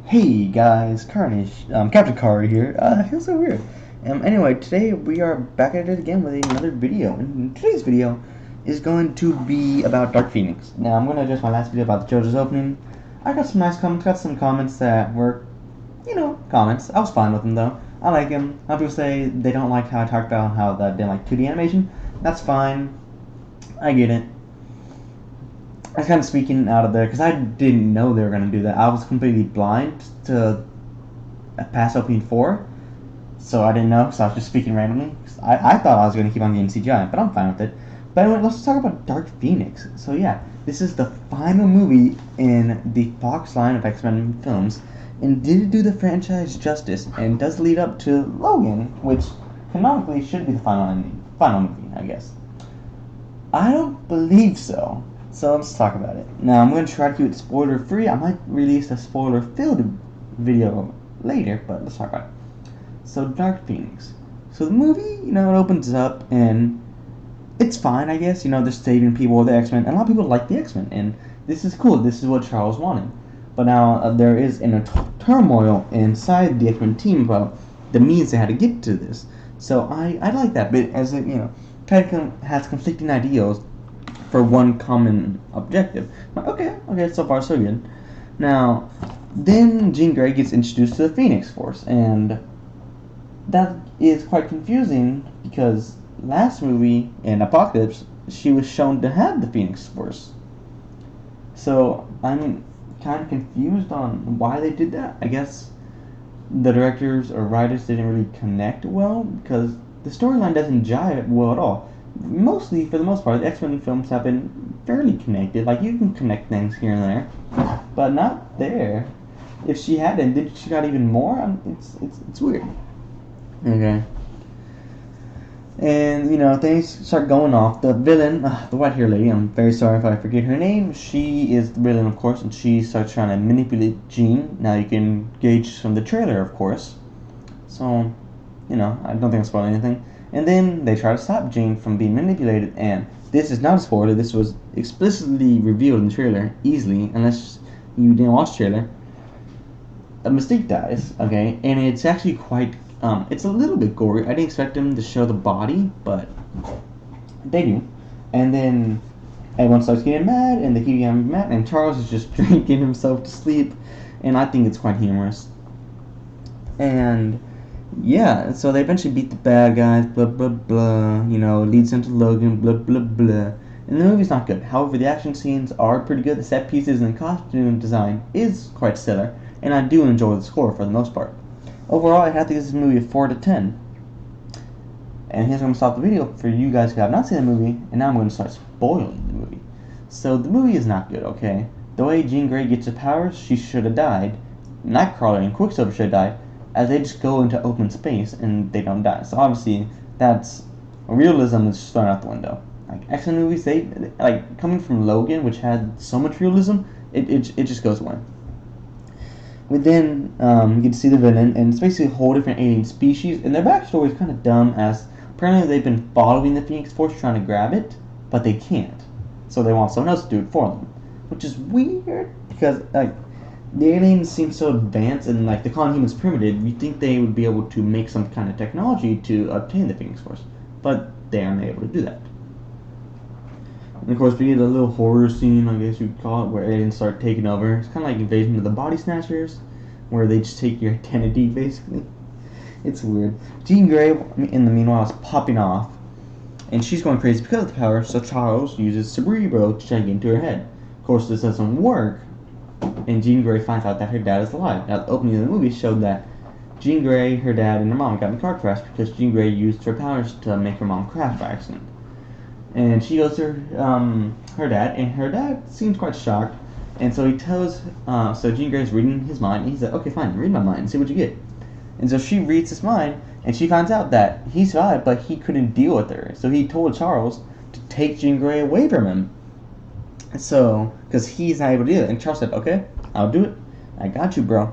Hey guys, Carnage, Captain Car here. Feels so weird. Anyway, today we are back at it again with another video. And today's video is going to be about Dark Phoenix. Now, I'm going to adjust my last video about the JoJo's opening. I got some nice comments, got some comments that were, comments. I was fine with them though. I like them. Some people say they don't like how I talked about how they didn't like 2D animation. That's fine. I get it. I was kind of speaking out of there because I didn't know they were going to do that. I was completely blind to past opening 4, so I didn't know, so I was just speaking randomly. I thought I was going to keep on getting CGI, but I'm fine with it. But anyway, let's talk about Dark Phoenix. So yeah, this is the final movie in the Fox line of X-Men films, and did it do the franchise justice, and does lead up to Logan, which canonically should be the final movie, I guess. I don't believe so. So let's talk about it. Now I'm going to try to keep it spoiler free. I might release a spoiler filled video later, but let's talk about it. So Dark Phoenix. So the movie, it opens up and it's fine, I guess. They're saving people with the X-Men, and a lot of people like the X-Men, and this is cool. This is what Charles wanted. But now there is inner turmoil inside the X-Men team about the means they had to get to this. So I like that, but as it, kind of has conflicting ideals for one common objective. Okay, so far so good. Now, then Jean Grey gets introduced to the Phoenix Force, and that is quite confusing because last movie, in Apocalypse, she was shown to have the Phoenix Force. So, I'm kind of confused on why they did that. I guess the directors or writers didn't really connect well because the storyline doesn't jive well at all. Mostly, for the most part, the X-Men films have been fairly connected. Like, you can connect things here and there, but not there. If she hadn't, did she got even more? It's weird. Okay. And, things start going off. The villain, the white-haired lady, I'm very sorry if I forget her name, she is the villain, of course, and she starts trying to manipulate Jean. Now, you can gauge from the trailer, of course. So, I don't think I'm spoiling anything. And then they try to stop Jean from being manipulated, and this is not a spoiler, this was explicitly revealed in the trailer, easily, unless you didn't watch the trailer. Mystique dies, okay, and it's actually quite, it's a little bit gory. I didn't expect them to show the body, but they do. And then everyone starts getting mad, and they keep getting mad, and Charles is just drinking himself to sleep, and I think it's quite humorous. And yeah, so they eventually beat the bad guys, blah blah blah, leads into Logan, blah blah blah. And the movie's not good. However, the action scenes are pretty good. The set pieces and costume design is quite stellar, and I do enjoy the score for the most part. Overall, I have to give this movie a 4 to 10. And here's where I'm going to stop the video for you guys who have not seen the movie, and now I'm going to start spoiling the movie. So the movie is not good, okay? The way Jean Grey gets her powers, she should have died. Nightcrawler and Quicksilver should have died, as they just go into open space and they don't die. So obviously, that's realism is just thrown out the window. Like X-Men movies, they like coming from Logan, which had so much realism, it just goes away. We then you get to see the villain, and it's basically a whole different alien species, and their backstory is kind of dumb, as apparently they've been following the Phoenix Force trying to grab it, but they can't. So they want someone else to do it for them, which is weird because the aliens seem so advanced, and like the calling humans primitive, you'd think they would be able to make some kind of technology to obtain the Phoenix Force, but they aren't able to do that. And of course, we get a little horror scene, I guess you'd call it, where aliens start taking over. It's kind of like Invasion of the Body Snatchers, where they just take your identity, basically. It's weird. Jean Grey, in the meanwhile, is popping off, and she's going crazy because of the power, so Charles uses Cerebro to try to get into her head. Of course, this doesn't work, and Jean Grey finds out that her dad is alive. Now, the opening of the movie showed that Jean Grey, her dad, and her mom got in a car crash because Jean Grey used her powers to make her mom crash by accident. And she goes to her dad, and her dad seems quite shocked, and so he tells, so Jean Grey's reading his mind, and he's like, okay, fine, read my mind and see what you get. And so she reads his mind, and she finds out that he survived, but he couldn't deal with her. So he told Charles to take Jean Grey away from him. So, because he's not able to do it. And Charles said, okay, I'll do it. I got you, bro.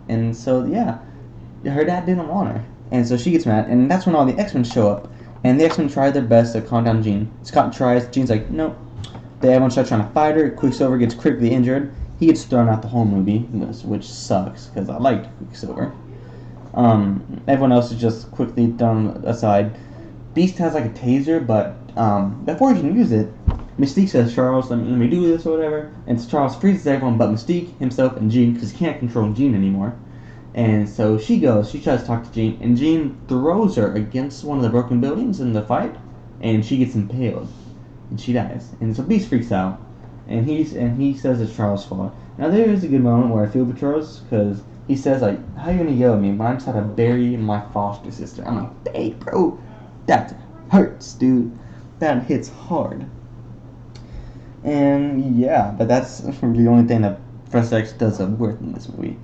And so, yeah, her dad didn't want her. And so she gets mad, and that's when all the X-Men show up. And the X-Men try their best to calm down Jean. Scott tries, Jean's like, nope. Everyone starts trying to fight her. Quicksilver gets critically injured. He gets thrown out the whole movie, which sucks because I liked Quicksilver. Everyone else is just quickly thrown aside. Beast has like a taser, but before he can use it, Mystique says, Charles, let me do this or whatever. And so Charles freezes everyone but Mystique, himself, and Jean because he can't control Jean anymore. And so she tries to talk to Jean, and Jean throws her against one of the broken buildings in the fight, and she gets impaled, and she dies. And so Beast freaks out, and he says it's Charles' fault. Now there is a good moment where I feel for Charles, because he says, like, how you gonna yell at me when I just had to bury my foster sister? I'm like, hey, bro, that hurts, dude. That hits hard. And yeah, but that's really the only thing that Professor X does of worth in this movie.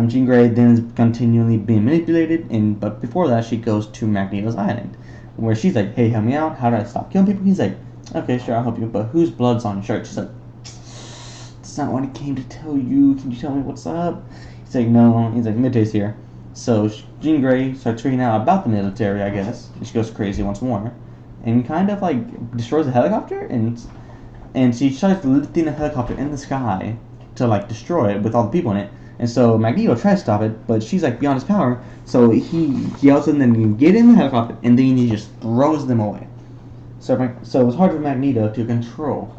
Jean Grey then is continually being manipulated, but before that, she goes to Magneto's island, where she's like, hey, help me out. How do I stop killing people? He's like, okay, sure, I'll help you, but whose blood's on your shirt? She's like, that's not what I came to tell you. Can you tell me what's up? He's like, no. He's like, Miday's here. So Jean Grey starts freaking out about the military, I guess, and she goes crazy once more, and kind of like destroys the helicopter, and she starts lifting the helicopter in the sky to like destroy it with all the people in it. And so Magneto tries to stop it, but she's like beyond his power. So he yells and then you get in the helicopter, and then he just throws them away. So it was hard for Magneto to control.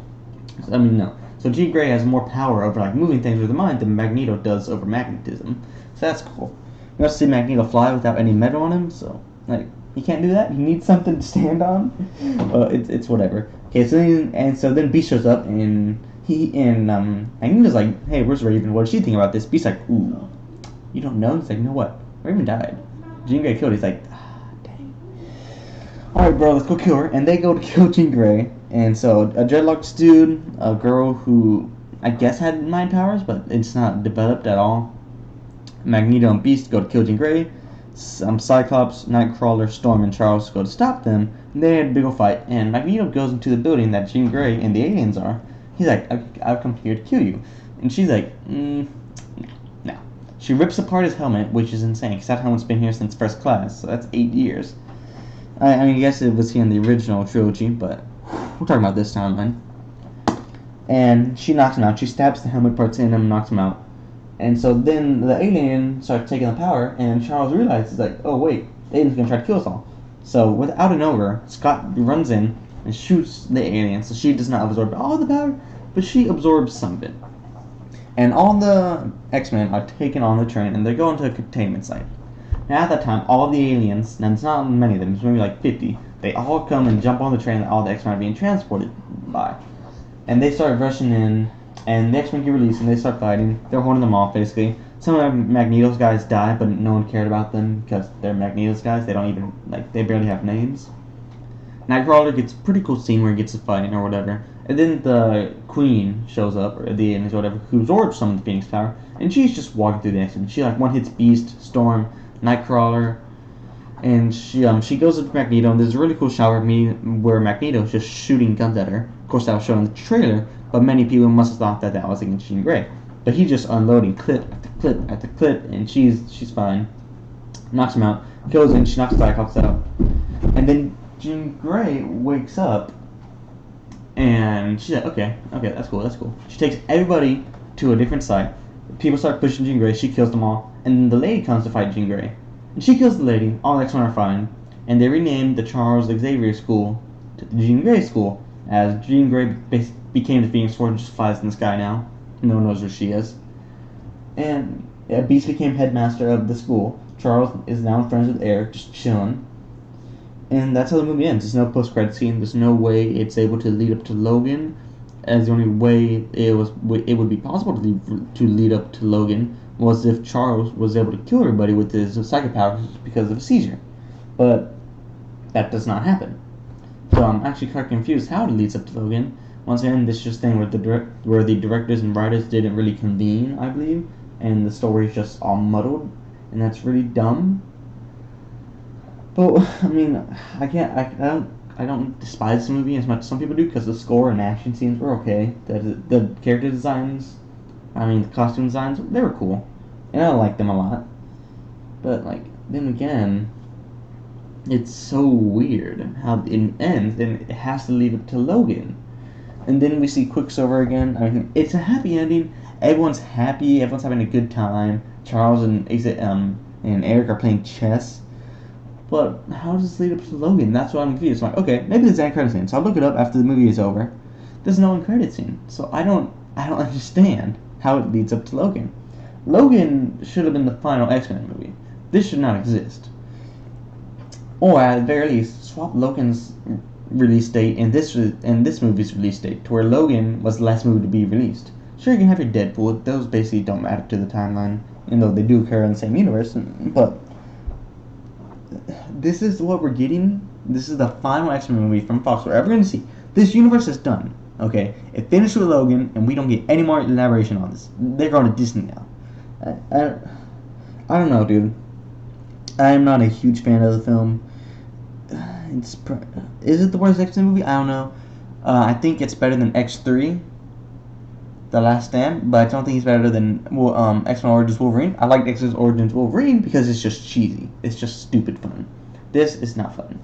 No. So Jean Grey has more power over like moving things with the mind than Magneto does over magnetism. So that's cool. You also see Magneto fly without any metal on him. So like he can't do that. He needs something to stand on. It's whatever. Okay. So then Beast shows up and. Magneto's like, hey, where's Raven? What does she think about this? Beast's like, ooh, you don't know? He's like, no, what? Raven died. Jean Grey killed her. He's like, dang. Alright, bro, let's go kill her. And they go to kill Jean Grey. And so a dreadlocks dude, a girl who I guess had mind powers, but it's not developed at all. Magneto and Beast go to kill Jean Grey. Cyclops, Nightcrawler, Storm, and Charles go to stop them. And they had a big old fight. And Magneto goes into the building that Jean Grey and the aliens are. He's like, I've come here to kill you. And she's like, no. She rips apart his helmet, which is insane, because that helmet's been here since first class, so that's 8 years. I guess it was here in the original trilogy, but we're talking about this timeline. And she knocks him out. She stabs the helmet parts in him and knocks him out. And so then the alien starts taking the power, and Charles realizes, like, oh wait, the alien's gonna try to kill us all. So without an over, Scott runs in and shoots the alien, so she does not absorb all the power, but she absorbs some of it. And all the X-Men are taken on the train, and they go into a containment site. Now at that time, all the aliens, and it's not many of them, it's maybe like 50, they all come and jump on the train that all the X-Men are being transported by. And they start rushing in, and the X-Men get released, and they start fighting. They're holding them off, basically. Some of Magneto's guys die, but no one cared about them, because they're Magneto's guys. They don't even, they barely have names. Nightcrawler gets a pretty cool scene where he gets to fighting or whatever. And then the Queen shows up, or the aliens or whatever, who absorbs some of the Phoenix power, and she's just walking through the X-Men. She one hits Beast, Storm, Nightcrawler, and she goes up to Magneto, and there's a really cool shot where Magneto's just shooting guns at her. Of course, that was shown in the trailer, but many people must have thought that was against Jean Grey. But he's just unloading clip after clip after clip, and she's fine. Knocks him out, kills him, she knocks Cyclops out, and then Jean Grey wakes up, and she's like, okay, that's cool. She takes everybody to a different site. People start pushing Jean Grey, she kills them all, and the lady comes to fight Jean Grey. And she kills the lady, all the X-Men are fine, and they renamed the Charles Xavier School to the Jean Grey School, as Jean Grey became the Phoenix Force and just flies in the sky now. No one knows where she is. And Beast became headmaster of the school. Charles is now friends with Eric, just chilling. And that's how the movie ends. There's no post-credit scene. There's no way it's able to lead up to Logan, as the only way it would be possible to lead up to Logan was if Charles was able to kill everybody with his psychic powers because of a seizure. But that does not happen. So I'm actually quite confused how it leads up to Logan. Once again, this is just a thing where the directors and writers didn't really convene, I believe, and the story is just all muddled, and that's really dumb. But I mean, I don't despise the movie as much as some people do, because the score and action scenes were okay. The character designs, the costume designs, they were cool, and I liked them a lot. But then again, it's so weird how it ends, and it has to lead up to Logan. And then we see Quicksilver again. It's a happy ending, Everyone's happy. Everyone's having a good time. Charles and Eric are playing chess. But how does this lead up to Logan? That's what I'm confused. I'm like, okay, maybe there's an end credit scene. So I'll look it up after the movie is over. There's no end credit scene. So I don't understand how it leads up to Logan. Logan should have been the final X-Men movie. This should not exist. Or at the very least, swap Logan's release date and this movie's release date to where Logan was the last movie to be released. Sure, you can have your Deadpool. Those basically don't matter to the timeline, even though they do occur in the same universe. But this is what we're getting. This is the final X-Men movie from Fox. We're ever going to see. This universe is done. Okay, it finished with Logan, and we don't get any more elaboration on this. They're going to Disney now. I don't know, dude. I am not a huge fan of the film. Is it the worst X-Men movie? I don't know. I think it's better than X3, The Last Stand, but I don't think it's better than X-Men Origins Wolverine. I like X-Men Origins Wolverine because it's just cheesy. It's just stupid fun. This is not fun.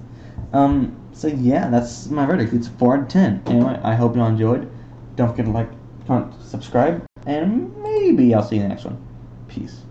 So yeah, that's my verdict. It's 4 out of 10. Anyway, I hope you all enjoyed. Don't forget to like, comment, subscribe, and maybe I'll see you in the next one. Peace.